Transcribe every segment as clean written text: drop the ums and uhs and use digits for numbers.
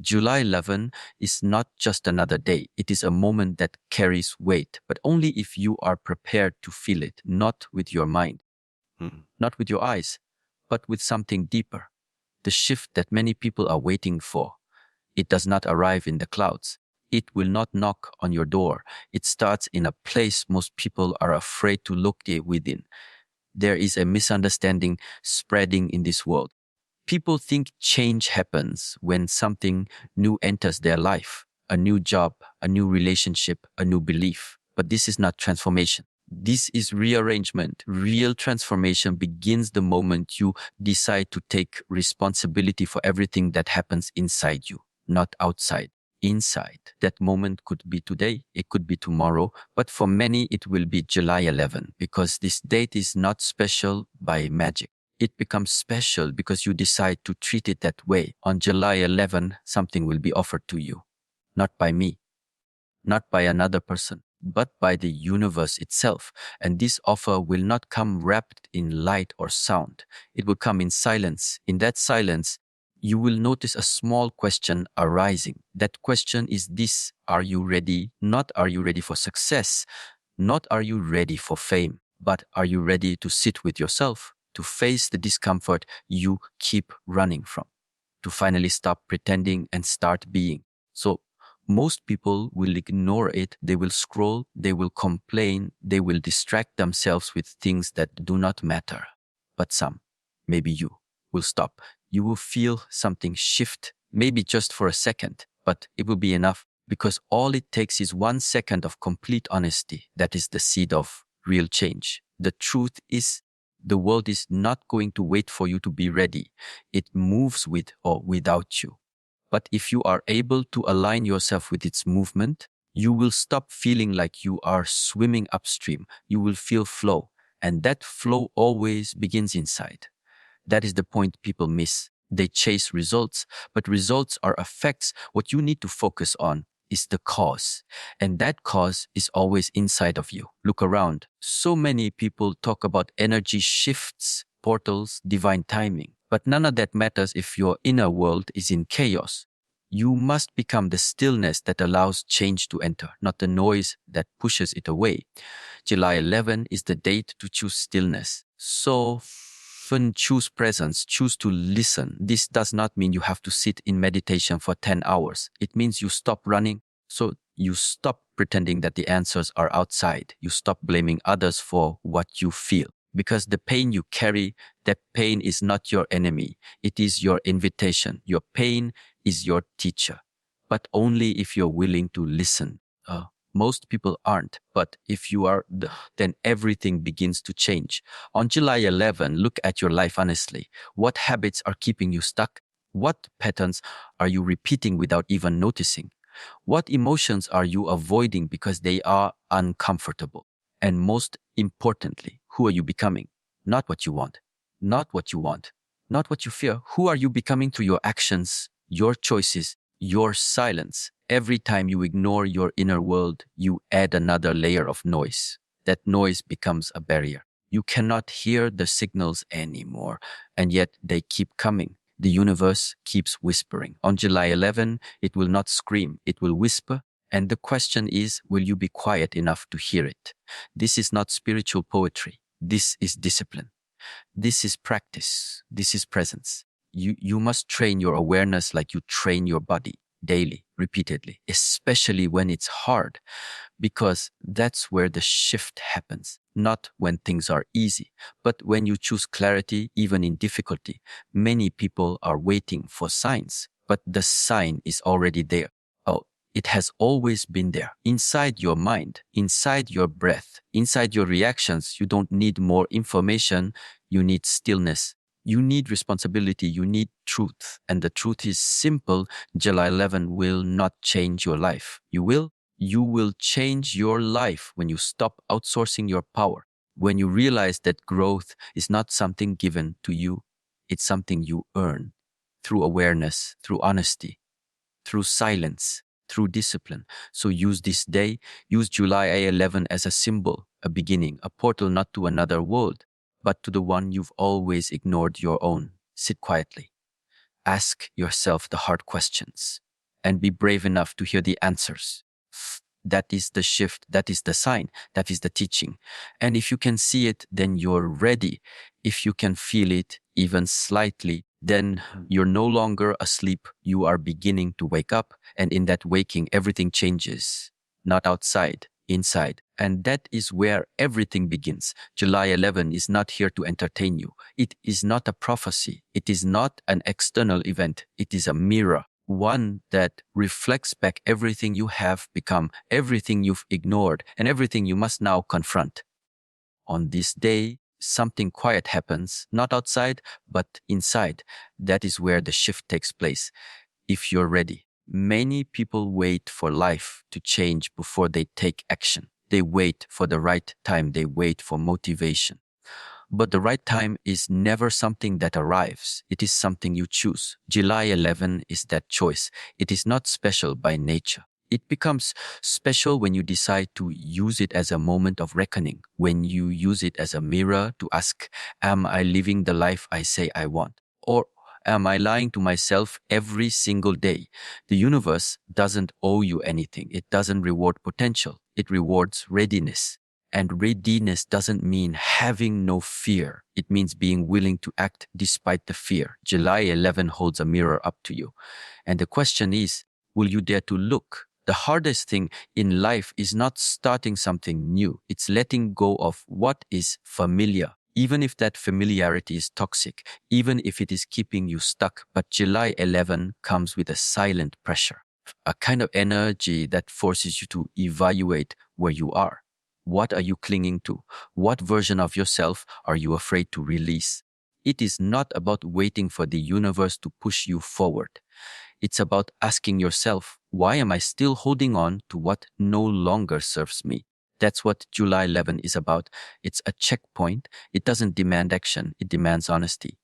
July 11 is not just another day. It is a moment that carries weight, but only if you are prepared to feel it, not with your mind, not with your eyes, but with something deeper. The shift that many people are waiting for. It does not arrive in the clouds. It will not knock on your door. It starts in a place most people are afraid to look within. There is a misunderstanding spreading in this world. People think change happens when something new enters their life, a new job, a new relationship, a new belief. But this is not transformation. This is rearrangement. Real transformation begins the moment you decide to take responsibility for everything that happens inside you, not outside. Inside. That moment could be today, it could be tomorrow, but for many it will be July 11 because this date is not special by magic. It becomes special because you decide to treat it that way. On July 11, something will be offered to you. Not by me, not by another person, but by the universe itself. And this offer will not come wrapped in light or sound. It will come in silence. In that silence, you will notice a small question arising. That question is this: are you ready? Not are you ready for success? Not are you ready for fame? But are you ready to sit with yourself? To face the discomfort you keep running from? To finally stop pretending and start being? So most people will ignore it. They will scroll, they will complain, they will distract themselves with things that do not matter. But some, maybe you, will stop. You will feel something shift, maybe just for a second, but it will be enough because all it takes is 1 second of complete honesty. That is the seed of real change. The truth is, the world is not going to wait for you to be ready. It moves with or without you. But if you are able to align yourself with its movement, you will stop feeling like you are swimming upstream. You will feel flow. And that flow always begins inside. That is the point people miss. They chase results, but results are effects. What you need to focus on is the cause. And that cause is always inside of you. Look around. So many people talk about energy shifts, portals, divine timing. But none of that matters if your inner world is in chaos. You must become the stillness that allows change to enter, not the noise that pushes it away. July 11 is the date to choose stillness. So choose presence, choose to listen. This does not mean you have to sit in meditation for 10 hours. It means you stop running. So you stop pretending that the answers are outside. You stop blaming others for what you feel. Because the pain you carry, that pain is not your enemy. It is your invitation. Your pain is your teacher. But only if you're willing to listen. Most people aren't, but if you are, then everything begins to change. On July 11, look at your life honestly. What habits are keeping you stuck? What patterns are you repeating without even noticing? What emotions are you avoiding because they are uncomfortable? And most importantly, who are you becoming? Not what you want, not what you want, not what you fear. Who are you becoming through your actions, your choices, your silence? Every time you ignore your inner world, you add another layer of noise. That noise becomes a barrier. You cannot hear the signals anymore, and yet they keep coming. The universe keeps whispering. On July 11, it will not scream, it will whisper. And the question is, will you be quiet enough to hear it? This is not spiritual poetry. This is discipline. This is practice. This is presence. You must train your awareness like you train your body daily, repeatedly, especially when it's hard, because that's where the shift happens. Not when things are easy, but when you choose clarity, even in difficulty. Many people are waiting for signs, but the sign is already there. Oh, it has always been there, inside your mind, inside your breath, inside your reactions. You don't need more information. You need stillness. You need responsibility. You need truth. And the truth is simple. July 11 will not change your life. You will change your life when you stop outsourcing your power. When you realize that growth is not something given to you. It's something you earn through awareness, through honesty, through silence, through discipline. So use this day, use July 11 as a symbol, a beginning, a portal not to another world, but to the one you've always ignored, your own. Sit quietly. Ask yourself the hard questions. and be brave enough to hear the answers. That is the shift. That is the sign. That is the teaching. And if you can see it, then you're ready. If you can feel it even slightly, then you're no longer asleep. You are beginning to wake up. And in that waking, everything changes. Not outside, inside. And that is where everything begins. July 11 is not here to entertain you. It is not a prophecy. It is not an external event. It is a mirror. One that reflects back everything you have become, everything you've ignored, and everything you must now confront. On this day, something quiet happens, not outside, but inside. That is where the shift takes place. If you're ready. Many people wait for life to change before they take action. They wait for the right time. They wait for motivation. But the right time is never something that arrives. It is something you choose. July 11 is that choice. It is not special by nature. It becomes special when you decide to use it as a moment of reckoning, when you use it as a mirror to ask, am I living the life I say I want? Or am I lying to myself every single day? The universe doesn't owe you anything. It doesn't reward potential. It rewards readiness. And readiness doesn't mean having no fear. It means being willing to act despite the fear. July 11 holds a mirror up to you. And the question is, will you dare to look? The hardest thing in life is not starting something new. It's letting go of what is familiar, even if that familiarity is toxic, even if it is keeping you stuck. But July 11 comes with a silent pressure, a kind of energy that forces you to evaluate where you are. What are you clinging to? What version of yourself are you afraid to release? It is not about waiting for the universe to push you forward. It's about asking yourself, why am I still holding on to what no longer serves me? That's what July 11 is about. It's a checkpoint. It doesn't demand action. It demands honesty.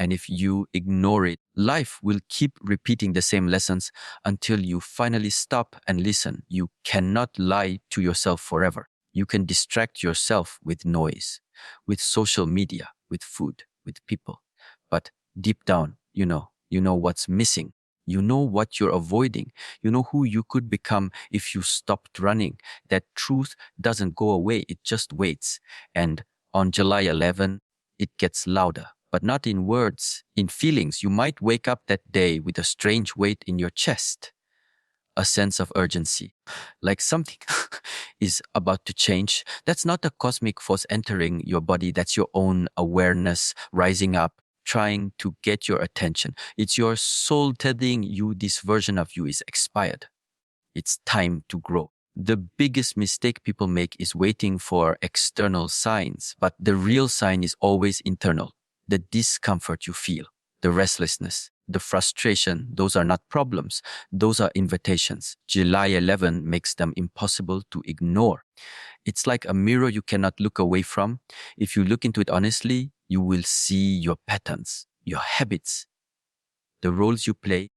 And if you ignore it, life will keep repeating the same lessons until you finally stop and listen. You cannot lie to yourself forever. You can distract yourself with noise, with social media, with food, with people. But deep down, you know what's missing. You know what you're avoiding. You know who you could become if you stopped running. That truth doesn't go away. It just waits. And on July 11, it gets louder, but not in words, in feelings. You might wake up that day with a strange weight in your chest, a sense of urgency, like something is about to change. That's not a cosmic force entering your body. That's your own awareness rising up, trying to get your attention. It's your soul telling you this version of you is expired. It's time to grow. The biggest mistake people make is waiting for external signs, but the real sign is always internal. The discomfort you feel, the restlessness, the frustration, those are not problems. Those are invitations. July 11 makes them impossible to ignore. It's like a mirror you cannot look away from. If you look into it honestly, you will see your patterns, your habits, the roles you play,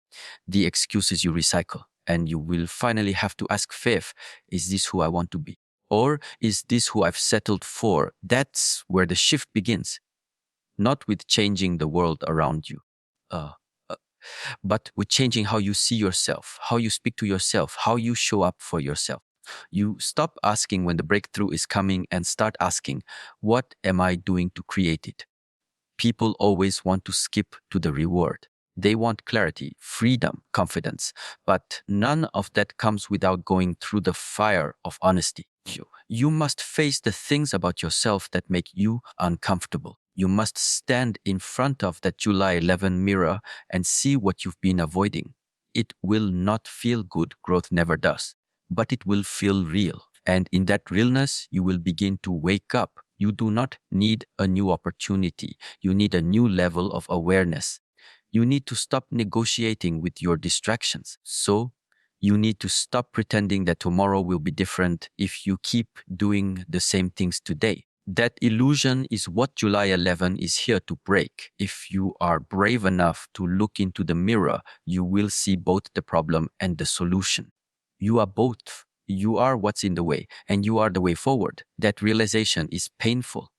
the excuses you recycle. And you will finally have to ask faith, is this who I want to be? Or is this who I've settled for? That's where the shift begins. Not with changing the world around you, uh, uh, but with changing how you see yourself, how you speak to yourself, how you show up for yourself. You stop asking when the breakthrough is coming and start asking, what am I doing to create it? People always want to skip to the reward. They want clarity, freedom, confidence, but none of that comes without going through the fire of honesty. You must face the things about yourself that make you uncomfortable. You must stand in front of that July 11 mirror and see what you've been avoiding. It will not feel good, growth never does, but it will feel real. And in that realness, you will begin to wake up. You do not need a new opportunity. You need a new level of awareness. You need to stop negotiating with your distractions. So you need to stop pretending that tomorrow will be different if you keep doing the same things today. That illusion is what July 11 is here to break. If you are brave enough to look into the mirror, you will see both the problem and the solution. You are both. You are what's in the way, and you are the way forward. That realization is painful,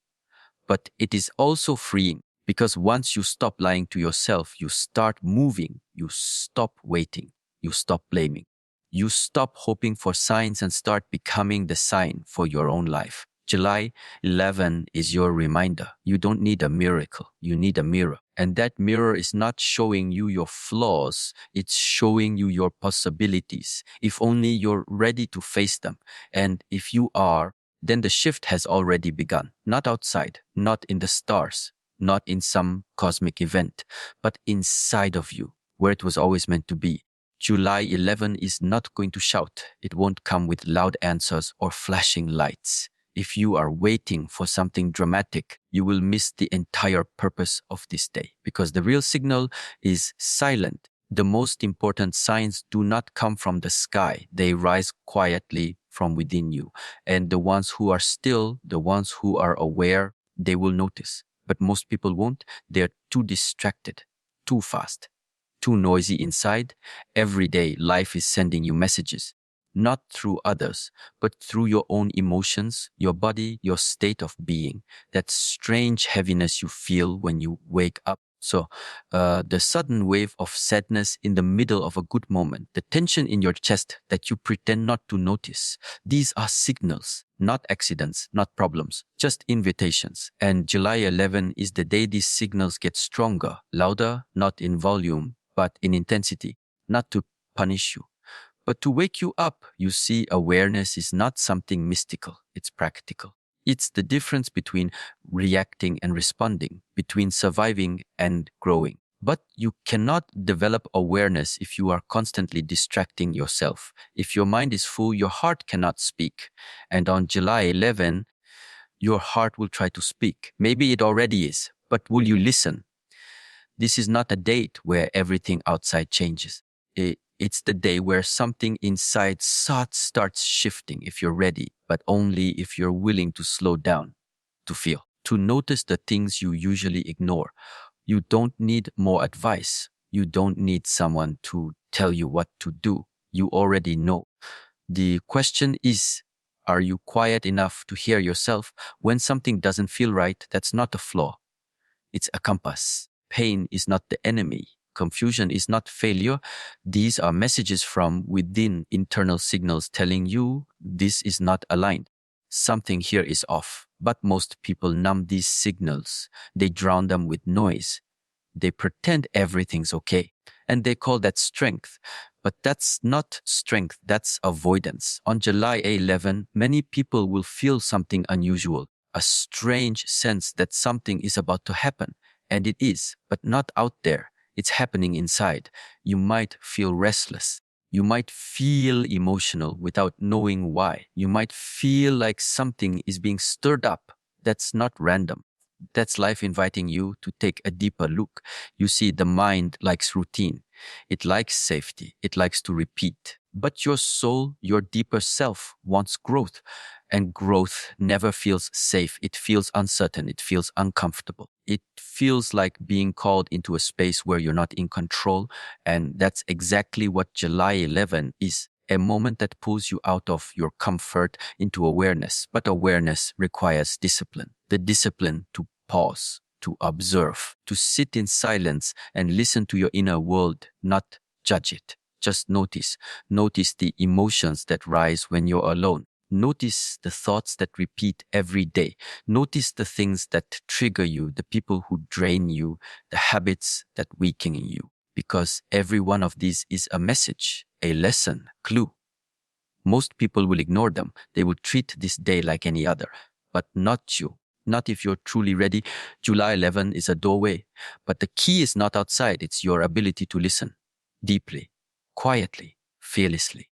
but it is also freeing, because once you stop lying to yourself, you start moving, you stop waiting. you stop blaming. You stop hoping for signs and start becoming the sign for your own life. July 11 is your reminder. You don't need a miracle. You need a mirror. And that mirror is not showing you your flaws. It's showing you your possibilities. If only you're ready to face them. And if you are, then the shift has already begun. Not outside, not in the stars, not in some cosmic event, but inside of you, where it was always meant to be. July 11 is not going to shout. It won't come with loud answers or flashing lights. If you are waiting for something dramatic, you will miss the entire purpose of this day, because the real signal is silent. The most important signs do not come from the sky. They rise quietly from within you. And the ones who are still, the ones who are aware, they will notice. But most people won't. They're too distracted, too fast, too noisy inside. Every day, life is sending you messages, not through others, but through your own emotions, your body, your state of being, that strange heaviness you feel when you wake up. So the sudden wave of sadness in the middle of a good moment, the tension in your chest that you pretend not to notice, these are signals, not accidents, not problems, just invitations. And July 11 is the day these signals get stronger, louder, not in volume, but in intensity, not to punish you, but to wake you up. You see, awareness is not something mystical, it's practical. It's the difference between reacting and responding, between surviving and growing. But you cannot develop awareness if you are constantly distracting yourself. If your mind is full, your heart cannot speak. And on July 11, your heart will try to speak. Maybe it already is, but will you listen? This is not a date where everything outside changes. It's the day where something inside starts shifting, if you're ready, but only if you're willing to slow down, to feel, to notice the things you usually ignore. You don't need more advice. You don't need someone to tell you what to do. You already know. The question is, are you quiet enough to hear yourself when something doesn't feel right? That's not a flaw. It's a compass. Pain is not the enemy. Confusion is not failure. These are messages from within, internal signals telling you this is not aligned. Something here is off. But most people numb these signals. They drown them with noise. They pretend everything's okay. And they call that strength. But that's not strength, that's avoidance. On July 11, many people will feel something unusual, a strange sense that something is about to happen. And it is, but not out there. It's happening inside. You might feel restless. You might feel emotional without knowing why. You might feel like something is being stirred up. That's not random. That's life inviting you to take a deeper look. You see, the mind likes routine. It likes safety. It likes to repeat. But your soul, your deeper self, wants growth. And growth never feels safe. It feels uncertain. It feels uncomfortable. It feels like being called into a space where you're not in control. And that's exactly what July 11 is. A moment that pulls you out of your comfort into awareness. But awareness requires discipline. The discipline to pause, to observe, to sit in silence and listen to your inner world, not judge it. Just notice. Notice the emotions that rise when you're alone. Notice the thoughts that repeat every day. Notice the things that trigger you, the people who drain you, the habits that weaken you. Because every one of these is a message, a lesson, clue. Most people will ignore them. They will treat this day like any other. But not you. Not if you're truly ready. July 11 is a doorway. But the key is not outside. It's your ability to listen deeply, quietly, fearlessly.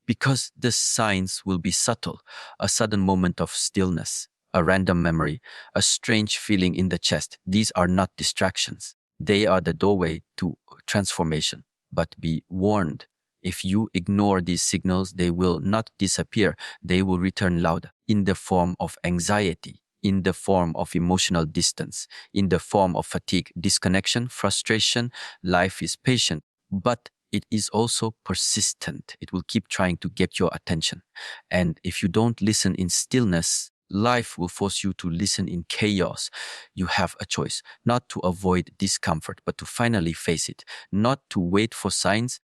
Because the signs will be subtle. A sudden moment of stillness, a random memory, a strange feeling in the chest. These are not distractions. They are the doorway to transformation. But be warned. If you ignore these signals, they will not disappear. They will return louder in the form of anxiety, in the form of emotional distance, in the form of fatigue, disconnection, frustration. Life is patient, but it is also persistent. It will keep trying to get your attention. And if you don't listen in stillness, life will force you to listen in chaos. You have a choice, not to avoid discomfort, but to finally face it, not to wait for signs,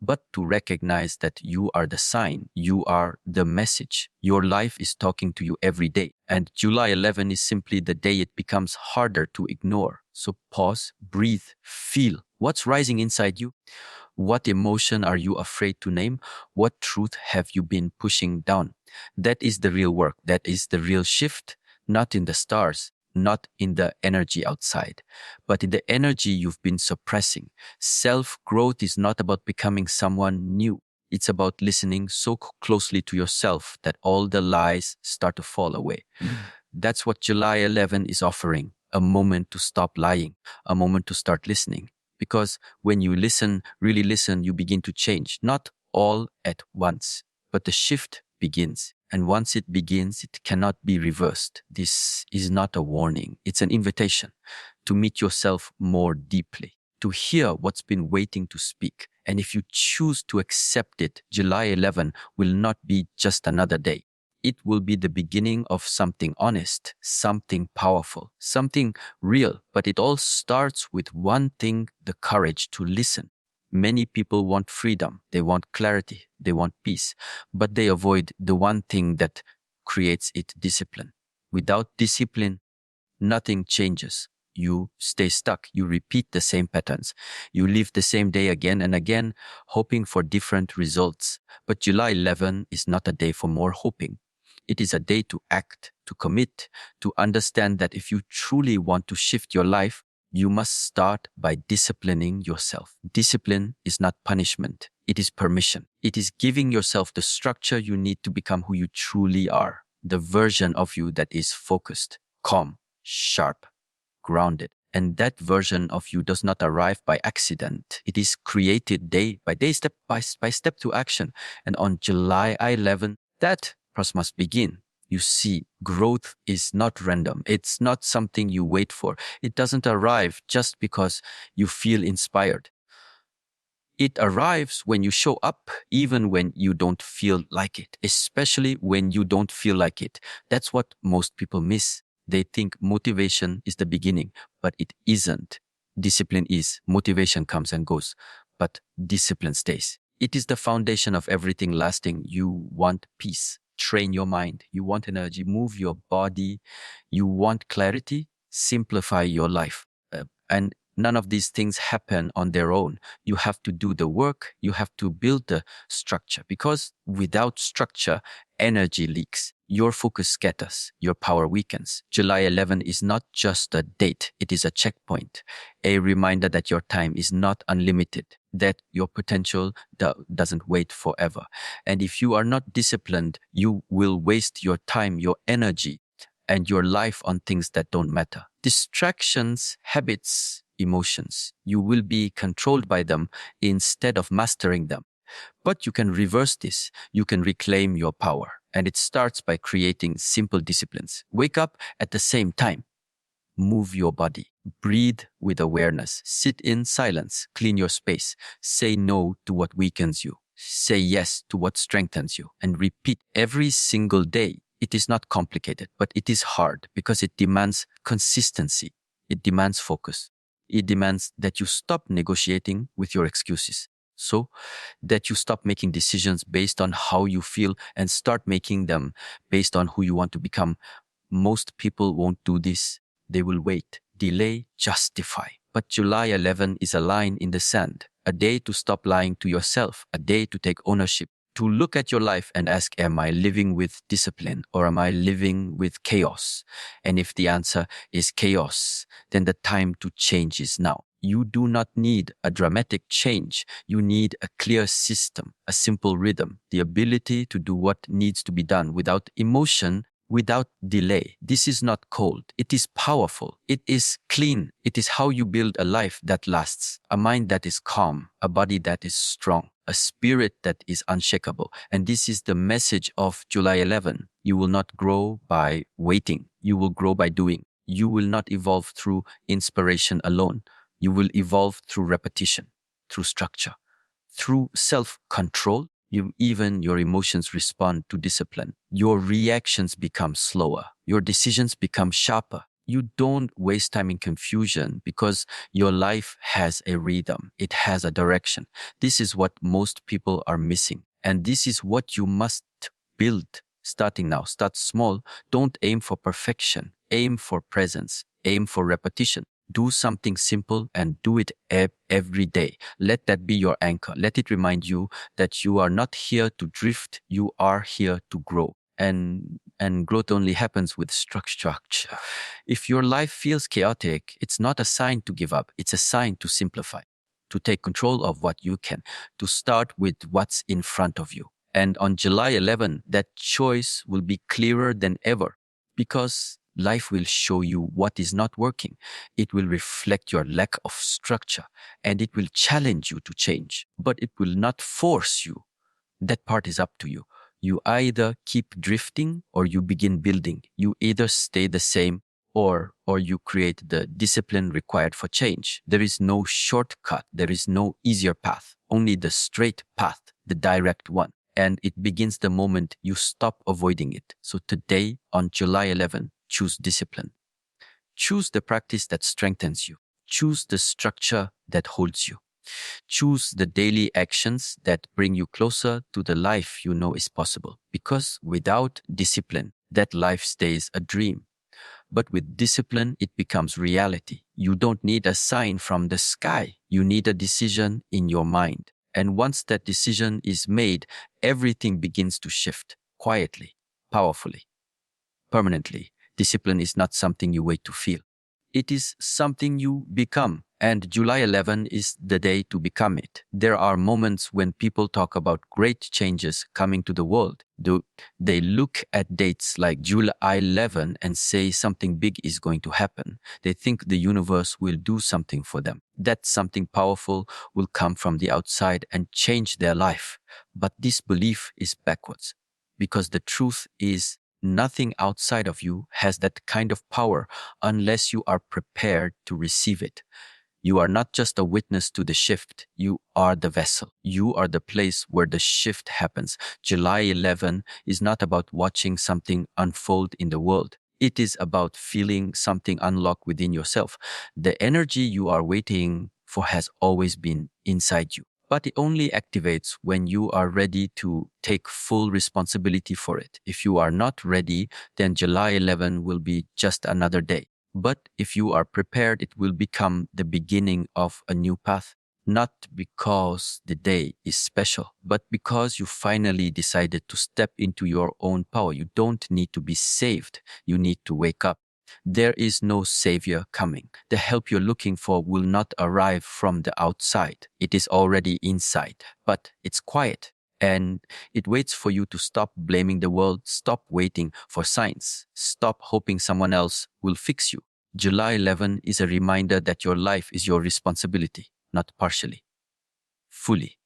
but to recognize that you are the sign, you are the message. Your life is talking to you every day. And July 11 is simply the day it becomes harder to ignore. So pause, breathe, feel what's rising inside you. What emotion are you afraid to name? What truth have you been pushing down? That is the real work. That is the real shift, not in the stars, not in the energy outside, but in the energy you've been suppressing. Self-growth is not about becoming someone new. It's about listening so closely to yourself that all the lies start to fall away. That's what July 11 is offering, a moment to stop lying, a moment to start listening. Because when you listen, really listen, you begin to change, not all at once, but the shift begins. And once it begins, it cannot be reversed. This is not a warning. It's an invitation to meet yourself more deeply, to hear what's been waiting to speak. And if you choose to accept it, July 11 will not be just another day. It will be the beginning of something honest, something powerful, something real. But it all starts with one thing, the courage to listen. Many people want freedom, they want clarity, they want peace, but they avoid the one thing that creates it, discipline. Without discipline, nothing changes. You stay stuck. You repeat the same patterns. You live the same day again and again, hoping for different results. But July 11 is not a day for more hoping. It is a day to act, to commit, to understand that if you truly want to shift your life, you must start by disciplining yourself. Discipline is not punishment. It is permission. It is giving yourself the structure you need to become who you truly are, the version of you that is focused, calm, sharp, grounded. And that version of you does not arrive by accident. It is created day by day, step by step to action. And on July 11, that process must begin. You see, growth is not random. It's not something you wait for. It doesn't arrive just because you feel inspired. It arrives when you show up, even when you don't feel like it, especially when you don't feel like it. That's what most people miss. They think motivation is the beginning, but it isn't. Discipline is. Motivation comes and goes, but discipline stays. It is the foundation of everything lasting. You want peace. Train your mind. You want energy. Move your body. You want clarity. Simplify your life. And none of these things happen on their own. You have to do the work. You have to build the structure, because without structure, energy leaks. Your focus scatters. Your power weakens. July 11 is not just a date. It is a checkpoint, a reminder that your time is not unlimited, that your potential doesn't wait forever. And if you are not disciplined, you will waste your time, your energy, and your life on things that don't matter. Distractions, habits, emotions. You will be controlled by them instead of mastering them. But you can reverse this. You can reclaim your power. And it starts by creating simple disciplines. Wake up at the same time. Move your body. Breathe with awareness. Sit in silence. Clean your space. Say no to what weakens you. Say yes to what strengthens you. And repeat every single day. It is not complicated, but it is hard because it demands consistency. It demands focus. It demands that you stop negotiating with your excuses. So that you stop making decisions based on how you feel and start making them based on who you want to become. Most people won't do this. They will wait, delay, justify. But July 11 is a line in the sand, a day to stop lying to yourself, a day to take ownership, to look at your life and ask, am I living with discipline or am I living with chaos? And if the answer is chaos, then the time to change is now. You do not need a dramatic change. You need a clear system, a simple rhythm, the ability to do what needs to be done without emotion, without delay. This is not cold. It is powerful. It is clean. It is how you build a life that lasts, a mind that is calm, a body that is strong, a spirit that is unshakable. And this is the message of July 11. You will not grow by waiting. You will grow by doing. You will not evolve through inspiration alone. You will evolve through repetition, through structure, through self-control. Even your emotions respond to discipline. Your reactions become slower. Your decisions become sharper. You don't waste time in confusion because your life has a rhythm. It has a direction. This is what most people are missing. And this is what you must build starting now. Start small. Don't aim for perfection. Aim for presence. Aim for repetition. Do something simple and do it every day. Let that be your anchor. Let it remind you that you are not here to drift. You are here to grow. And growth only happens with structure. If your life feels chaotic, it's not a sign to give up. It's a sign to simplify, to take control of what you can, to start with what's in front of you. And on July 11, that choice will be clearer than ever because life will show you what is not working. It will reflect your lack of structure and it will challenge you to change, but it will not force you. That part is up to you. You either keep drifting or you begin building. You either stay the same or you create the discipline required for change. There is no shortcut. There is no easier path, only the straight path, the direct one. And it begins the moment you stop avoiding it. So today, on July 11, choose discipline. Choose the practice that strengthens you. Choose the structure that holds you. Choose the daily actions that bring you closer to the life you know is possible. Because without discipline, that life stays a dream. But with discipline, it becomes reality. You don't need a sign from the sky. You need a decision in your mind. And once that decision is made, everything begins to shift quietly, powerfully, permanently. Discipline is not something you wait to feel. It is something you become. And July 11 is the day to become it. There are moments when people talk about great changes coming to the world. They look at dates like July 11 and say something big is going to happen. They think the universe will do something for them. That something powerful will come from the outside and change their life. But this belief is backwards because the truth is nothing outside of you has that kind of power unless you are prepared to receive it. You are not just a witness to the shift. You are the vessel. You are the place where the shift happens. July 11 is not about watching something unfold in the world. It is about feeling something unlock within yourself. The energy you are waiting for has always been inside you, but it only activates when you are ready to take full responsibility for it. If you are not ready, then July 11 will be just another day. But if you are prepared, it will become the beginning of a new path. Not because the day is special, but because you finally decided to step into your own power. You don't need to be saved. You need to wake up. There is no savior coming. The help you're looking for will not arrive from the outside. It is already inside, but it's quiet. And it waits for you to stop blaming the world, stop waiting for signs, stop hoping someone else will fix you. July 11 is a reminder that your life is your responsibility, not partially, fully.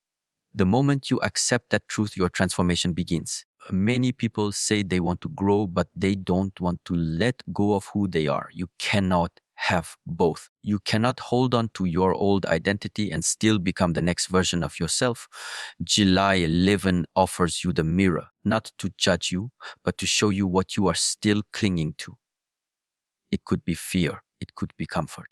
The moment you accept that truth, your transformation begins. Many people say they want to grow, but they don't want to let go of who they are. You cannot have both. You cannot hold on to your old identity and still become the next version of yourself. July 11 offers you the mirror, not to judge you, but to show you what you are still clinging to. It could be fear. It could be comfort.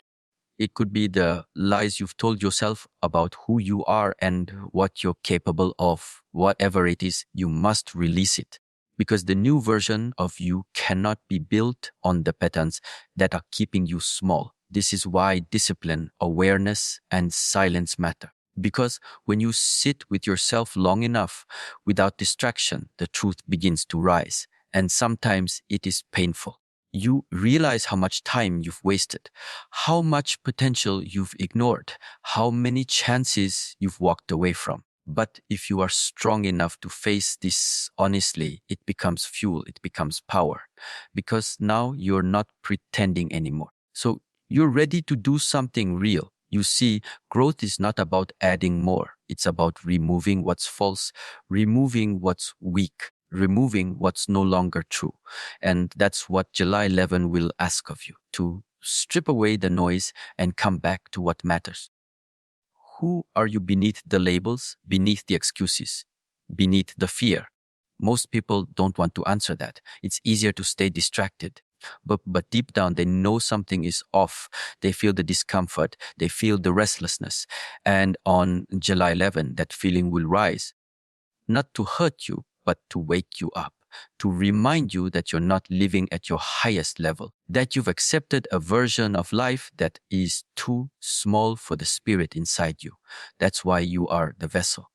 It could be the lies you've told yourself about who you are and what you're capable of. Whatever it is, you must release it. Because the new version of you cannot be built on the patterns that are keeping you small. This is why discipline, awareness, and silence matter. Because when you sit with yourself long enough without distraction, the truth begins to rise. And sometimes it is painful. You realize how much time you've wasted, how much potential you've ignored, how many chances you've walked away from. But if you are strong enough to face this honestly, it becomes fuel, it becomes power, because now you're not pretending anymore. So you're ready to do something real. You see, growth is not about adding more. It's about removing what's false, removing what's weak, removing what's no longer true. And that's what July 11 will ask of you, to strip away the noise and come back to what matters. Who are you beneath the labels, beneath the excuses, beneath the fear? Most people don't want to answer that. It's easier to stay distracted, But deep down, they know something is off. They feel the discomfort. They feel the restlessness. And on July 11, that feeling will rise, not to hurt you, but to wake you up, to remind you that you're not living at your highest level, that you've accepted a version of life that is too small for the spirit inside you. That's why you are the vessel.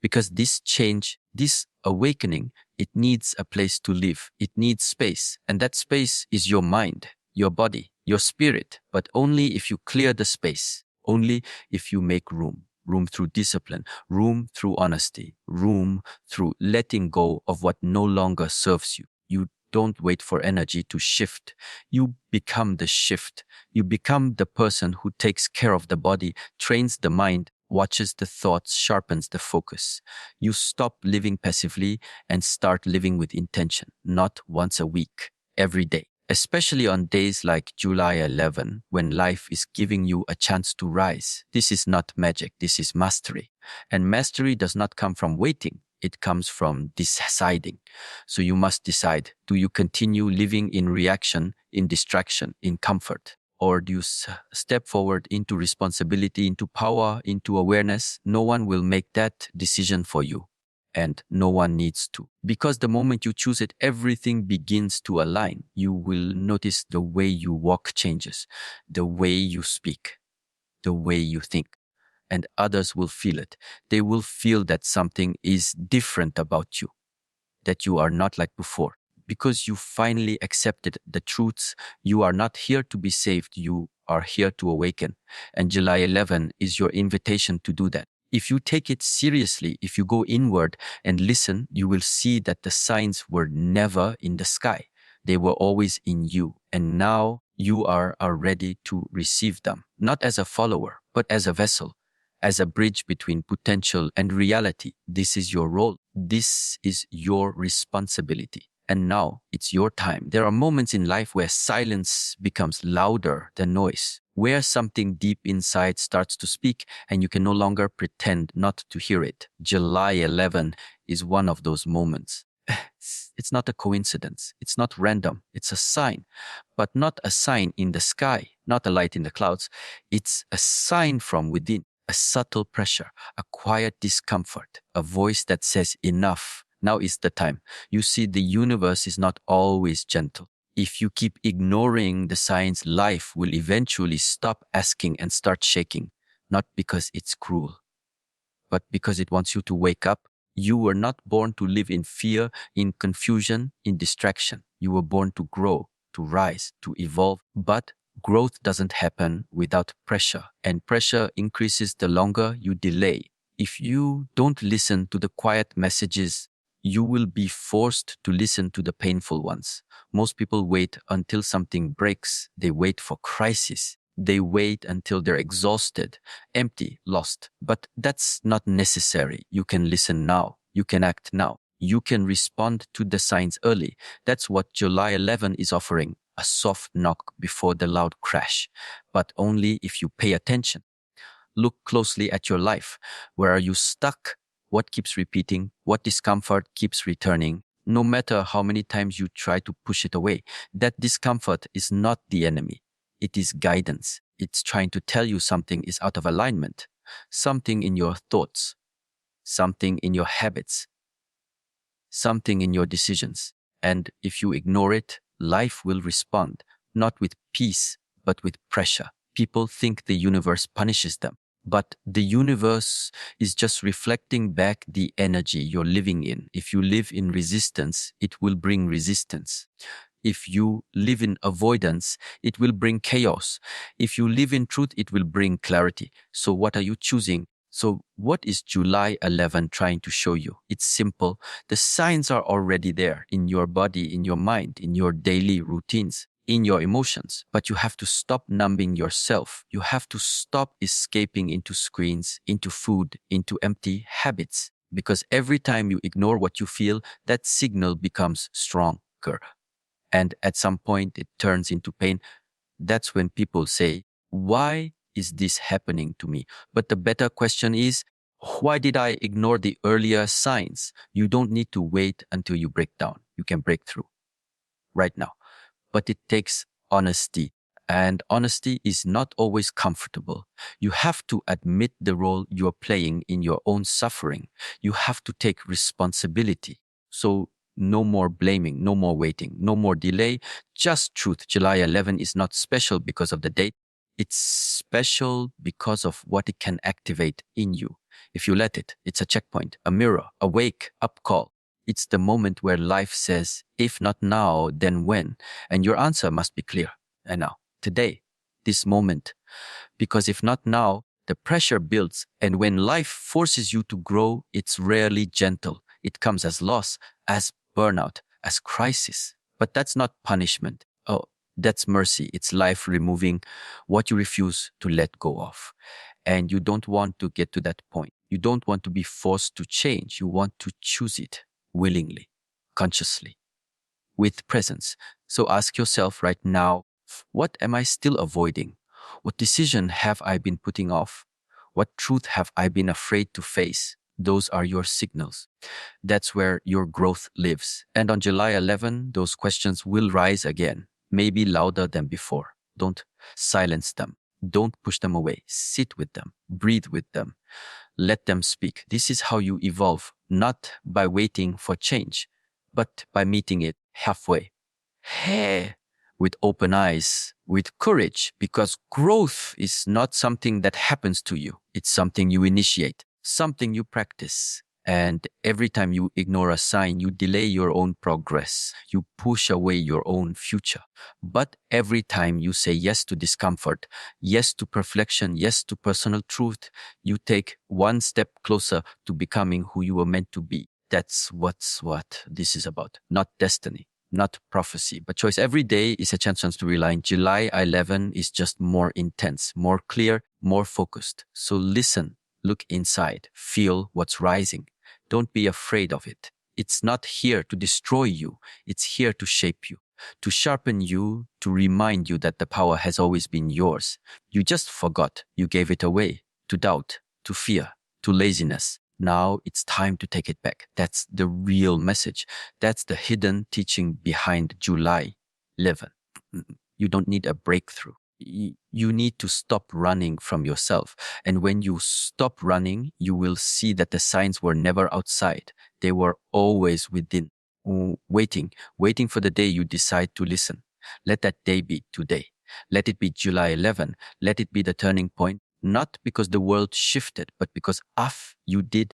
Because this change, this awakening, it needs a place to live. It needs space. And that space is your mind, your body, your spirit. But only if you clear the space, only if you make room. Room through discipline, room through honesty, room through letting go of what no longer serves you. You don't wait for energy to shift. You become the shift. You become the person who takes care of the body, trains the mind, watches the thoughts, sharpens the focus. You stop living passively and start living with intention, not once a week, every day. Especially on days like July 11, when life is giving you a chance to rise. This is not magic, this is mastery. And mastery does not come from waiting, it comes from deciding. So you must decide, do you continue living in reaction, in distraction, in comfort? Or do you step forward into responsibility, into power, into awareness? No one will make that decision for you. And no one needs to. Because the moment you choose it, everything begins to align. You will notice the way you walk changes, the way you speak, the way you think. And others will feel it. They will feel that something is different about you, that you are not like before. Because you finally accepted the truths, you are not here to be saved, you are here to awaken. And July 11 is your invitation to do that. If you take it seriously, if you go inward and listen, you will see that the signs were never in the sky. They were always in you. And now you are ready to receive them, not as a follower, but as a vessel, as a bridge between potential and reality. This is your role. This is your responsibility. And now it's your time. There are moments in life where silence becomes louder than noise, where something deep inside starts to speak and you can no longer pretend not to hear it. July 11 is one of those moments. It's not a coincidence. It's not random. It's a sign, but not a sign in the sky, not a light in the clouds. It's a sign from within. A subtle pressure, a quiet discomfort, a voice that says enough. Now is the time. You see, the universe is not always gentle. If you keep ignoring the signs, life will eventually stop asking and start shaking. Not because it's cruel, but because it wants you to wake up. You were not born to live in fear, in confusion, in distraction. You were born to grow, to rise, to evolve. But growth doesn't happen without pressure, and pressure increases the longer you delay. If you don't listen to the quiet messages, you will be forced to listen to the painful ones. Most people wait until something breaks. They wait for crisis. They wait until they're exhausted, empty, lost. But that's not necessary. You can listen now. You can act now. You can respond to the signs early. That's what July 11 is offering. A soft knock before the loud crash. But only if you pay attention. Look closely at your life. Where are you stuck? What keeps repeating? What discomfort keeps returning? No matter how many times you try to push it away, that discomfort is not the enemy. It is guidance. It's trying to tell you something is out of alignment, something in your thoughts, something in your habits, something in your decisions. And if you ignore it, life will respond, not with peace, but with pressure. People think the universe punishes them, but the universe is just reflecting back the energy you're living in. If you live in resistance, it will bring resistance. If you live in avoidance, it will bring chaos. If you live in truth, it will bring clarity. So what are you choosing? So what is July 11 trying to show you? It's simple. The signs are already there in your body, in your mind, in your daily routines, in your emotions. But you have to stop numbing yourself. You have to stop escaping into screens, into food, into empty habits. Because every time you ignore what you feel, that signal becomes stronger. And at some point it turns into pain. That's when people say, why is this happening to me? But the better question is, why did I ignore the earlier signs? You don't need to wait until you break down. You can break through right now. but it takes honesty. And honesty is not always comfortable. You have to admit the role you're playing in your own suffering. You have to take responsibility. So no more blaming, no more waiting, no more delay, just truth. July 11 is not special because of the date. It's special because of what it can activate in you. If you let it, it's a checkpoint, a mirror, a wake up call. It's the moment where life says, if not now, then when? And your answer must be clear. And now, today, this moment. Because if not now, the pressure builds. And when life forces you to grow, it's rarely gentle. It comes as loss, as burnout, as crisis. But that's not punishment. Oh, that's mercy. It's life removing what you refuse to let go of. And you don't want to get to that point. You don't want to be forced to change. You want to choose it willingly, consciously, with presence. So ask yourself right now, what am I still avoiding? What decision have I been putting off? What truth have I been afraid to face? Those are your signals. That's where your growth lives. And on July 11, those questions will rise again, maybe louder than before. Don't silence them. Don't push them away. Sit with them. Breathe with them. Let them speak. This is how you evolve, not by waiting for change, but by meeting it halfway. Hey, with open eyes, with courage, because growth is not something that happens to you. It's something you initiate, something you practice. And every time you ignore a sign, you delay your own progress. You push away your own future. But every time you say yes to discomfort, yes to reflection, yes to personal truth, you take one step closer to becoming who you were meant to be. That's what this is about, not destiny, not prophecy, but choice. Every day is a chance to realign. July 11 is just more intense, more clear, more focused. So listen, look inside, feel what's rising. Don't be afraid of it. It's not here to destroy you. It's here to shape you, to sharpen you, to remind you that the power has always been yours. You just forgot. You gave it away to doubt, to fear, to laziness. Now it's time to take it back. That's the real message. That's the hidden teaching behind July 11. You don't need a breakthrough. You need to stop running from yourself. And when you stop running, you will see that the signs were never outside. They were always within, waiting for the day you decide to listen. Let that day be today. Let it be July 11. Let it be the turning point, not because the world shifted, but because you did